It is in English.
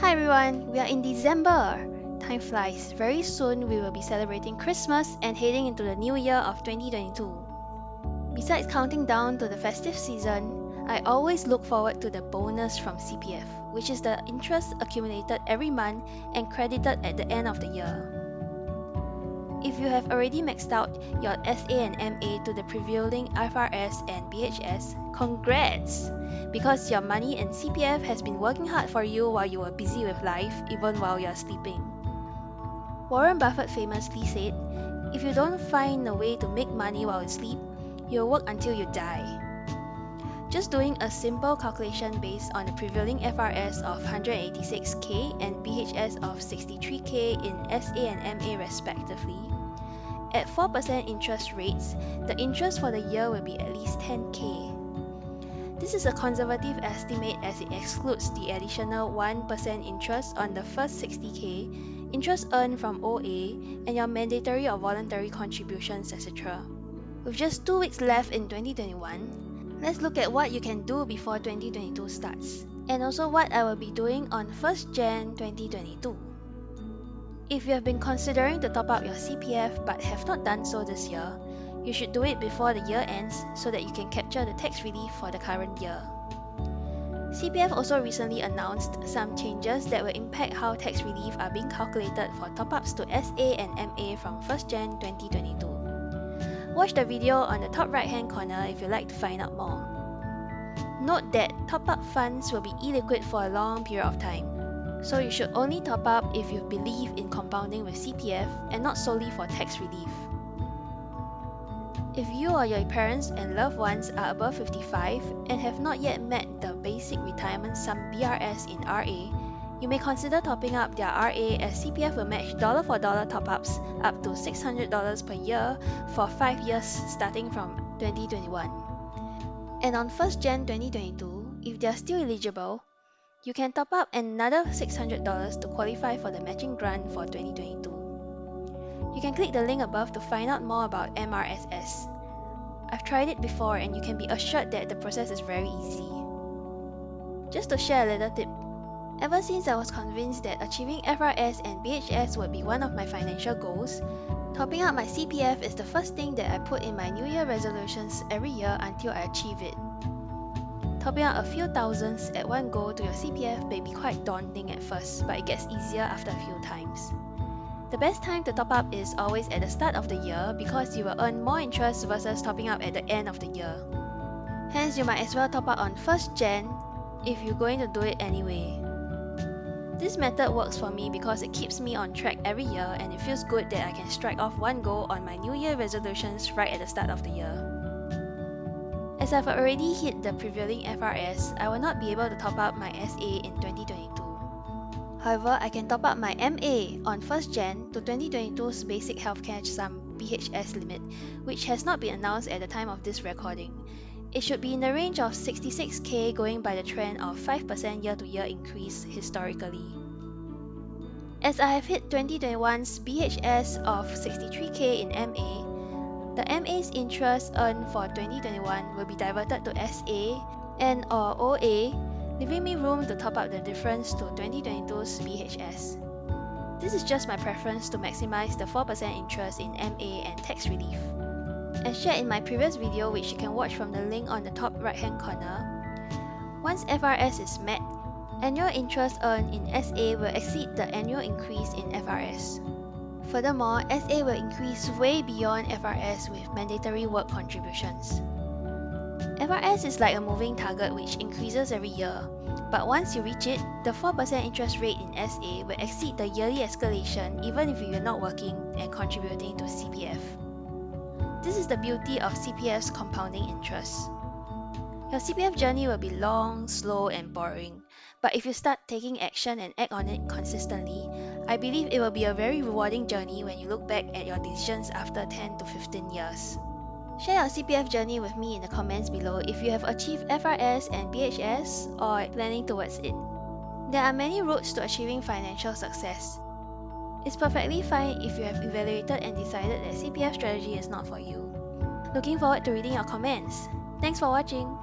Hi everyone, we are in December. Time flies. Very soon we will be celebrating Christmas and heading into the new year of 2022. Besides counting down to the festive season, I always look forward to the bonus from CPF, which is the interest accumulated every month and credited at the end of the year. If you have already maxed out your SA and MA to the prevailing FRS and BHS, congrats! Because your money in CPF has been working hard for you while you were busy with life, even while you're sleeping. Warren Buffett famously said, if you don't find a way to make money while you sleep, you'll work until you die. Just doing a simple calculation based on the prevailing FRS of 186k and BHS of 63k in SA and MA respectively, at 4% interest rates, the interest for the year will be at least 10k. This is a conservative estimate as it excludes the additional 1% interest on the first 60k, interest earned from OA, and your mandatory or voluntary contributions, etc. With just 2 weeks left in 2021, let's look at what you can do before 2022 starts, and also what I will be doing on 1st Jan 2022. If you have been considering to top up your CPF but have not done so this year, you should do it before the year ends so that you can capture the tax relief for the current year. CPF also recently announced some changes that will impact how tax relief are being calculated for top-ups to SA and MA from 1st Jan 2022. Watch the video on the top right-hand corner if you'd like to find out more. Note that top-up funds will be illiquid for a long period of time, so you should only top up if you believe in compounding with CPF and not solely for tax relief. If you or your parents and loved ones are above 55 and have not yet met the basic retirement sum BRS in RA, you may consider topping up their RA as CPF will match dollar for dollar top-ups up to $600 per year for 5 years starting from 2021. And on 1st Jan 2022, if they are still eligible, you can top up another $600 to qualify for the matching grant for 2022. You can click the link above to find out more about MRSS. I've tried it before and you can be assured that the process is very easy. Just to share a little tip, ever since I was convinced that achieving FRS and BHS would be one of my financial goals, topping up my CPF is the first thing that I put in my New Year resolutions every year until I achieve it. Topping out a few thousands at one go to your CPF may be quite daunting at first, but it gets easier after a few times. The best time to top up is always at the start of the year because you will earn more interest versus topping up at the end of the year. Hence, you might as well top up on 1st Jan if you're going to do it anyway. This method works for me because it keeps me on track every year and it feels good that I can strike off one goal on my New Year resolutions right at the start of the year. As I've already hit the prevailing FRS, I will not be able to top up my SA in 2022. However, I can top up my MA on 1st Jan to 2022's basic healthcare sum BHS limit, which has not been announced at the time of this recording. It should be in the range of 66k going by the trend of 5% year-to-year increase historically. As I have hit 2021's BHS of 63k in MA, the MA's interest earned for 2021 will be diverted to SA and or OA, leaving me room to top up the difference to 2022's BHS. This is just my preference to maximize the 4% interest in MA and tax relief. As shared in my previous video, which you can watch from the link on the top right hand corner, once FRS is met, annual interest earned in SA will exceed the annual increase in FRS. Furthermore, SA will increase way beyond FRS with mandatory work contributions. FRS is like a moving target which increases every year, but once you reach it, the 4% interest rate in SA will exceed the yearly escalation even if you are not working and contributing to CPF. This is the beauty of CPF's compounding interest. Your CPF journey will be long, slow, and boring, but if you start taking action and act on it consistently, I believe it will be a very rewarding journey when you look back at your decisions after 10 to 15 years. Share your CPF journey with me in the comments below if you have achieved FRS and BHS or planning towards it. There are many roads to achieving financial success. It's perfectly fine if you have evaluated and decided that CPF strategy is not for you. Looking forward to reading your comments. Thanks for watching.